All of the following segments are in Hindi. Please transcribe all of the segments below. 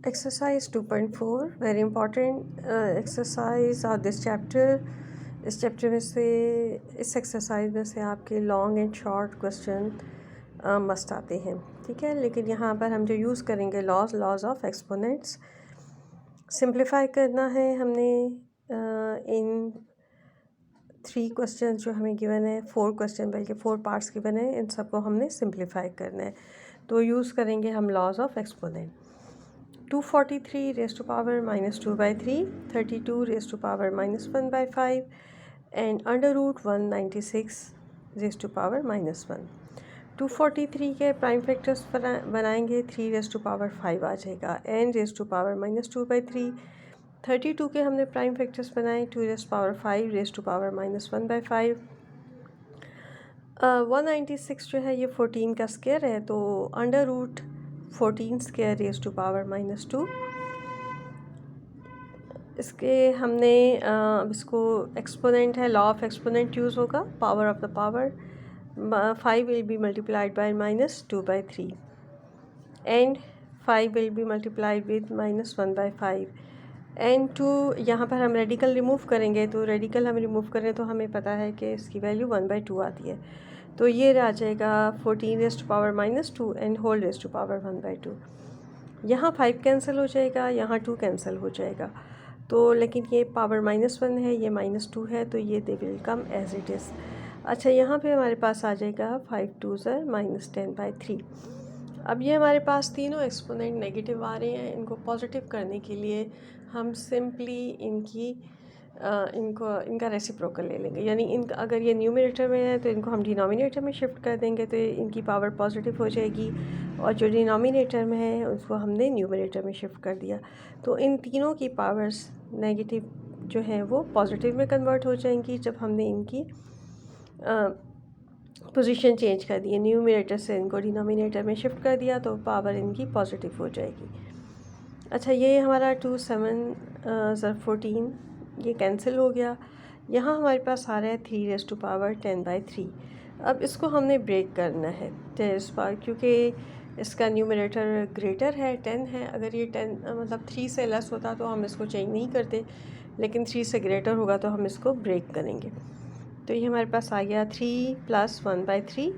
Exercise 2.4 very important exercise of this chapter. इस चैप्टर में से इस एक्सरसाइज में से आपके long and short question must आते हैं, ठीक है। लेकिन यहाँ पर हम जो यूज़ करेंगे लॉज ऑफ एक्सपोनेंट्स सिंप्लीफाई करना है हमने। इन 3 क्वेश्चन जो हमें गिवन है, 4 क्वेश्चन बल्कि 4 पार्ट्स गिवन है, इन सबको हमने सिंप्लीफाई करना है। तो यूज़ करेंगे हम laws of exponent. 243 raised to power minus 2 by 3, 32 raised to power minus 1 by 5 and under root 196 raised to power minus 1। 243 के प्राइम फैक्टर्स बनाएंगे, 3 raised to power 5 आ जाएगा, n raised to power minus 2 by 3। 32 के हमने प्राइम फैक्टर्स बनाए, 2 raised to power 5 raised to power minus 1 by 5। 196 जो है ये 14 का स्क्वायर है, तो under root 14 square raise to power minus 2। इसके हमने अब इसको एक्सपोनेंट है, लॉ ऑफ एक्सपोनेंट यूज़ होगा। Power of the power 5 will be multiplied by minus 2 by 3 and 5 will be multiplied with minus 1 by 5 and 2। यहाँ पर हम रेडिकल रिमूव करेंगे, तो रेडिकल हम रिमूव करें तो हमें पता है कि इसकी वैल्यू 1/2 आती है। तो ये आ जाएगा 14 raise to power minus 2 and whole raise to power 1/2। यहाँ 5 कैंसिल हो जाएगा, यहाँ 2 कैंसिल हो जाएगा। तो लेकिन ये पावर -1 है, ये -2 है, तो ये they will come as it is. अच्छा, यहाँ पे हमारे पास आ जाएगा 5 2 -10/3। अब ये हमारे पास तीनों एक्सपोनेंट नेगेटिव आ रहे हैं। इनको पॉजिटिव करने के लिए हम सिंपली इनका रेसिप्रोकल ले लेंगे, यानी अगर ये न्यूमरेटर में है तो इनको हम डिनोमिनेटर में शिफ्ट कर देंगे, तो इनकी पावर पॉजिटिव हो जाएगी, और जो डिनोमिनेटर में है उसको हमने न्यूमरेटर में शिफ्ट कर दिया। तो इन तीनों की पावर्स नेगेटिव जो है वो पॉजिटिव में कन्वर्ट हो जाएंगी जब हमने इनकी पोजीशन चेंज कर दी है। न्यूमरेटर से इनको डिनोमिनेटर में शिफ्ट कर दिया तो पावर इनकी पॉजिटिव हो जाएगी। अच्छा, ये हमारा 2 7 14 ये कैंसिल हो गया। यहाँ हमारे पास आ रहा है 3 रेज़ टू पावर 10/3। अब इसको हमने ब्रेक करना है 10 पावर, क्योंकि इसका न्यूमरेटर ग्रेटर है, 10 है। अगर ये 10 मतलब 3 से लेस होता तो हम इसको चेंज नहीं करते, लेकिन 3 से ग्रेटर होगा तो हम इसको ब्रेक करेंगे। तो ये हमारे पास आ गया 3 + 1/3।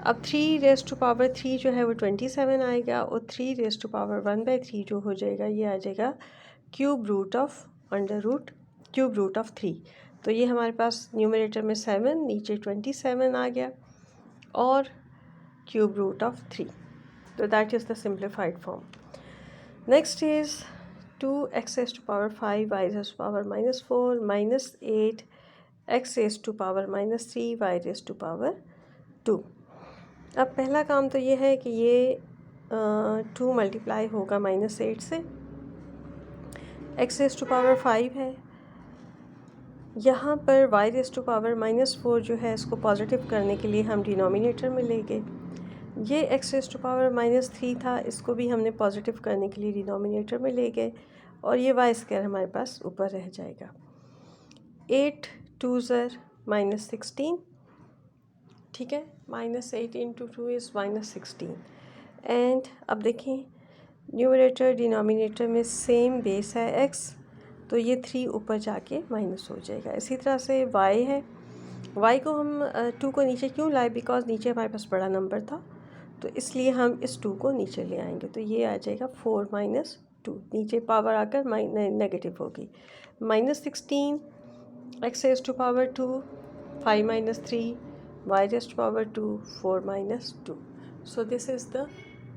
अब 3 रेज़ टू पावर 3 जो है वो 27 आएगा, और 3 रेज़ टू पावर 1/3 जो हो जाएगा ये आ जाएगा क्यूब रूट ऑफ 3। तो ये हमारे पास न्यूमरेटर में 7, नीचे 27 आ गया, और क्यूब रूट ऑफ 3। तो that is the simplified form. Next is 2x raise to power 5 y raise to power -4 -8 x raise to power -3 y raise to power 2। अब पहला काम तो ये है कि ये 2 मल्टीप्लाई होगा -8 से। x रेज़ टू पावर 5 है, यहाँ पर y रेज़ टू पावर -4 जो है इसको पॉजिटिव करने के लिए हम डिनोमिनेटर में ले गए। ये x रेज़ टू पावर -3 था, इसको भी हमने पॉजिटिव करने के लिए डिनोमिनेटर में ले गए, और ये y स्क्वायर हमारे पास ऊपर रह जाएगा। 8 2 -16, ठीक है। -8 × 2 इज़ -16। एंड अब देखें, न्यूमरेटर डिनोमिनेटर में सेम बेस है x, तो ये 3 ऊपर जाके माइनस हो जाएगा। इसी तरह से y है, y को हम 2 को नीचे क्यों लाए, बिकॉज नीचे हमारे पास बड़ा नंबर था, तो इसलिए हम इस 2 को नीचे ले आएंगे। तो ये आ जाएगा 4 - 2, नीचे पावर आकर नेगेटिव होगी। -16 x raise to power 2 5 - 3 y raised to power 2 4 - 2। So this is the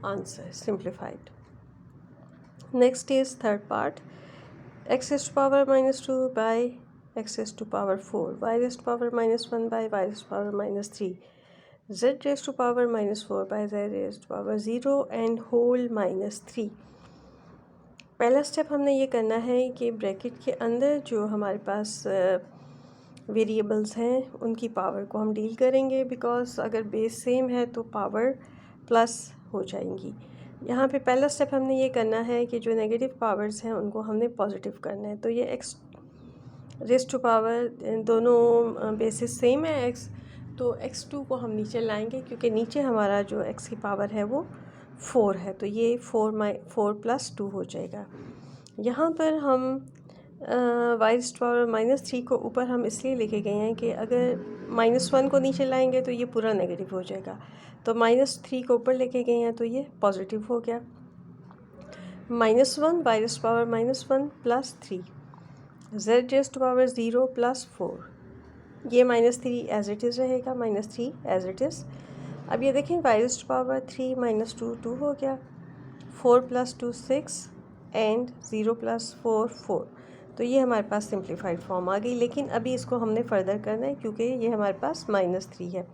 answer simplified. Next is third part, x raised to power -2 by x raised to power 4 y raised to power -1 by y raised to power -3 z raised to power -4 by z raised to power 0 and whole -3। पहला स्टेप हमने ये करना है कि ब्रैकेट के अंदर जो हमारे पास वेरिएबल्स हैं उनकी पावर को हम डील करेंगे, बिकॉज अगर बेस सेम है तो पावर प्लस हो जाएंगी। यहाँ पे पहला स्टेप हमने ये करना है कि जो नेगेटिव पावर्स हैं उनको हमने पॉजिटिव करना है। तो ये x रेज़ टू पावर, दोनों बेसिस सेम है x, तो x2 को हम नीचे लाएंगे, क्योंकि नीचे हमारा जो x की पावर है वो 4 है, तो ये 4 + 2 हो जाएगा। यहाँ पर हम y⁻³ को ऊपर हम इसलिए लेके गए हैं कि अगर -1 को नीचे लाएंगे तो ये पूरा नेगेटिव हो जाएगा, तो -3 को ऊपर लेके गए हैं तो ये पॉजिटिव हो गया। -1 y⁻⁻1 + 3 z⁻0 + 4, ये -3 एज इट इज़ रहेगा, -3 एज इट इज़। अब ये देखें y⁻3 - 2 2 हो गया, 4 + 2 6 एंड 0 + 4 4, तो ये हमारे पास सिंप्लीफाइड फॉर्म आ गई। लेकिन अभी इसको हमने फर्दर करना है क्योंकि ये हमारे पास -3 है।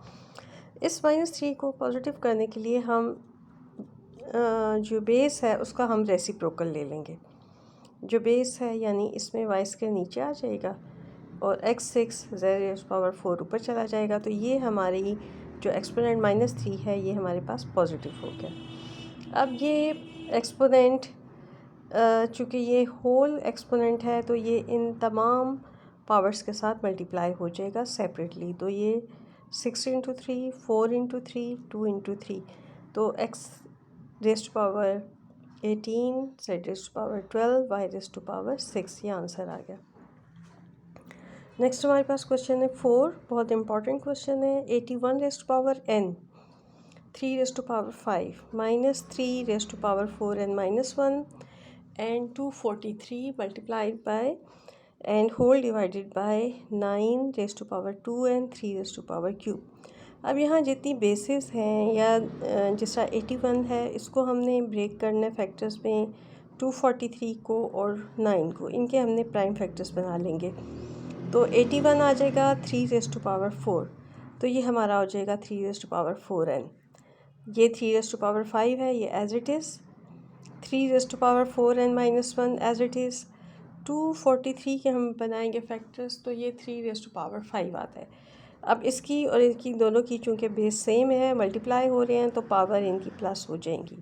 इस -3 को पॉजिटिव करने के लिए हम जो बेस है उसका हम रेसिप्रोकल ले लेंगे। जो बेस है यानी इसमें y² नीचे आ जाएगा और x6 z⁻4 ऊपर चला जाएगा, तो ये हमारी जो एक्सपोनेंट -3 है ये हमारे पास पॉजिटिव हो गया। अब ये एक्सपोनेंट चूँकि ये होल एक्सपोनेंट है तो ये इन तमाम पावर्स के साथ मल्टीप्लाई हो जाएगा सेपरेटली, तो ये 6 × 3 4 × 3 2 × 3, तो x⁻18 z⁻12 y⁻6, ये आंसर आ गया। नेक्स्ट हमारे पास क्वेश्चन है 4, बहुत इंपॉर्टेंट क्वेश्चन है। 81n 3⁵ -3⁴n - 1 and 243 multiplied by and whole divided by 9⁻2n 3⁵3। अब यहाँ जितनी बेसिस हैं या जिस तरह 81 है इसको हमने ब्रेक करना है फैक्टर्स में, 243 को और 9 को, इनके हमने प्राइम फैक्टर्स बना लेंगे। तो 81 आ जाएगा 3⁴, तो ये हमारा हो जाएगा 3⁴n। ये 3⁵5 है, ये as it is. 3⁴n - 1 as it is. 243 के हम बनाएंगे फैक्टर्स, तो ये 3⁵5 आता है। अब इसकी और इनकी दोनों की चूँकि बेस सेम है, मल्टीप्लाई हो रहे हैं, तो पावर इनकी प्लस हो जाएंगी।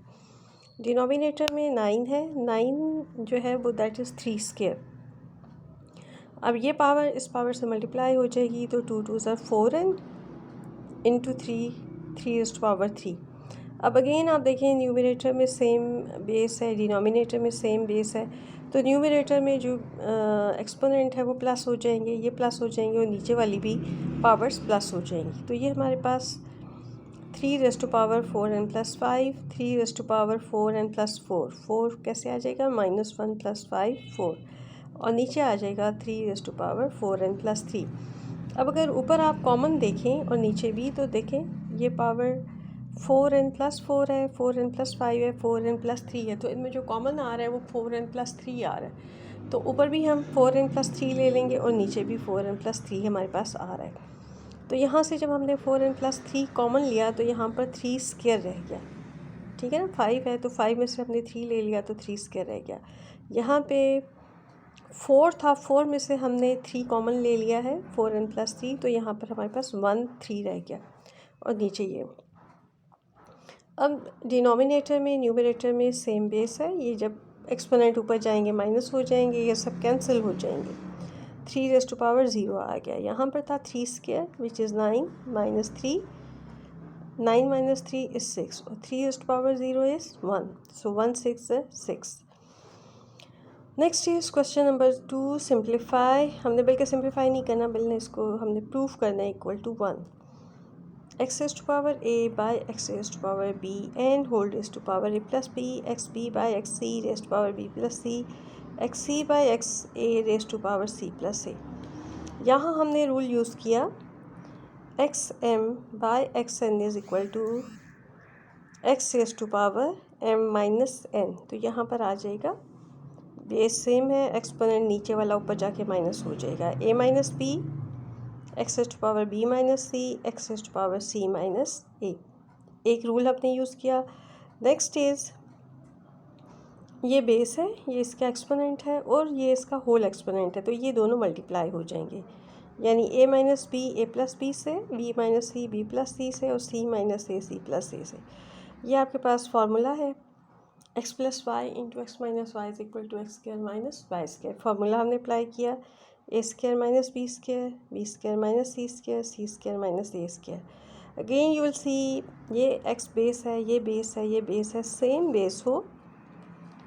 डिनोमिनेटर में 9 है, 9 जो है वो दैट इज़ 3²। अब ये पावर इस पावर से मल्टीप्लाई हो जाएगी, तो 2 2 ज़ा 4n × 3 अब अगेन आप देखें न्यूमरेटर में सेम बेस है, डिनोमिनेटर में सेम बेस है, तो न्यूमरेटर में जो एक्सपोनेंट है वो प्लस हो जाएंगे, ये प्लस हो जाएंगे और नीचे वाली भी पावर्स प्लस हो जाएंगी। तो ये हमारे पास 3⁴n + 5 3⁴n + 4 4 कैसे आ जाएगा, -1 + 5 4, और नीचे आ जाएगा 3⁴n + 3। अब अगर ऊपर आप कॉमन देखें और नीचे भी, तो देखें ये पावर 4n + 4 है, 4n + 5 है, 4n + 3 है, तो इनमें जो कॉमन आ रहा है वो 4n + 3 आ रहा है। तो ऊपर भी हम 4n + 3 ले लेंगे और नीचे भी 4n + 3 हमारे पास आ रहा है। तो यहाँ से जब हमने 4n + 3 कॉमन लिया तो यहाँ पर 3² रह गया, ठीक है ना। 5 है तो 5 में से हमने 3 ले लिया तो 3² रह गया। यहाँ पे 4 था, 4 में से हमने 3 कॉमन ले लिया है, 4n + 3, तो यहाँ पर हमारे पास 1 3 रह गया और नीचे ये। अब डिनोमिनेटर में न्यूमरेटर में सेम बेस है, ये जब एक्सपोनेंट ऊपर जाएंगे माइनस हो जाएंगे, ये सब कैंसिल हो जाएंगे। 3⁻0 आ गया, यहाँ पर था 3² विच इज़ 9 - 3, 9 - 3 is 6 और 3⁻0 is 1, so 1 6 is 6। Next is question number 2, simplify. हमने बल्कि सिंप्लीफाई नहीं करना, बल्कि इसको हमने प्रूफ करना है = 1 x⁻a by x⁻b and whole raised to power a plus b xb by xc raised to power b plus c xc by xa raised to power c plus a। यहाँ हमने रूल यूज़ किया xm by xn is equal to x raised to power m minus n, तो यहाँ पर आ जाएगा बेस सेम है, एक्सपोनेंट नीचे वाला ऊपर जाके माइनस हो जाएगा, a minus b x raised to power b minus c x raised to power c minus a। एक रूल आपने यूज़ किया। नेक्स्ट इज़ ये बेस है, ये इसका एक्सपोनेंट है और ये इसका होल एक्सपोनेंट है, तो ये दोनों मल्टीप्लाई हो जाएंगे, यानी a minus b a plus b से, b minus c b plus c से और c minus a c plus a से। ये आपके पास फार्मूला है x + y × x - y is equal to x² - y²। Formula हमने अप्लाई किया, a² - b² b² - c² c² - a²। Again you will see ये एक्स बेस है, ये बेस है, ये बेस है, सेम बेस हो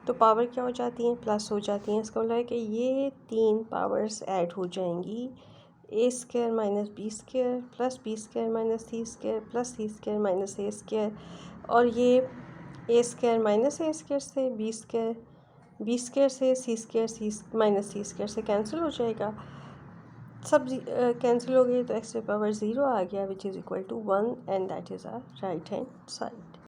तो पावर क्या हो जाती हैं, प्लस हो जाती हैं। इसका मतलब है कि ये 3 पावर्स ऐड हो जाएंगी, A square minus B square plus B square minus C square plus C square minus A square, और ये A square minus A square से बी स्क्वायर से सी माइनस सी स्क्वायर से कैंसिल हो जाएगा। सब कैंसिल हो गई तो एक्स पावर 0 आ गया which is equal to 1 and that is our right hand side.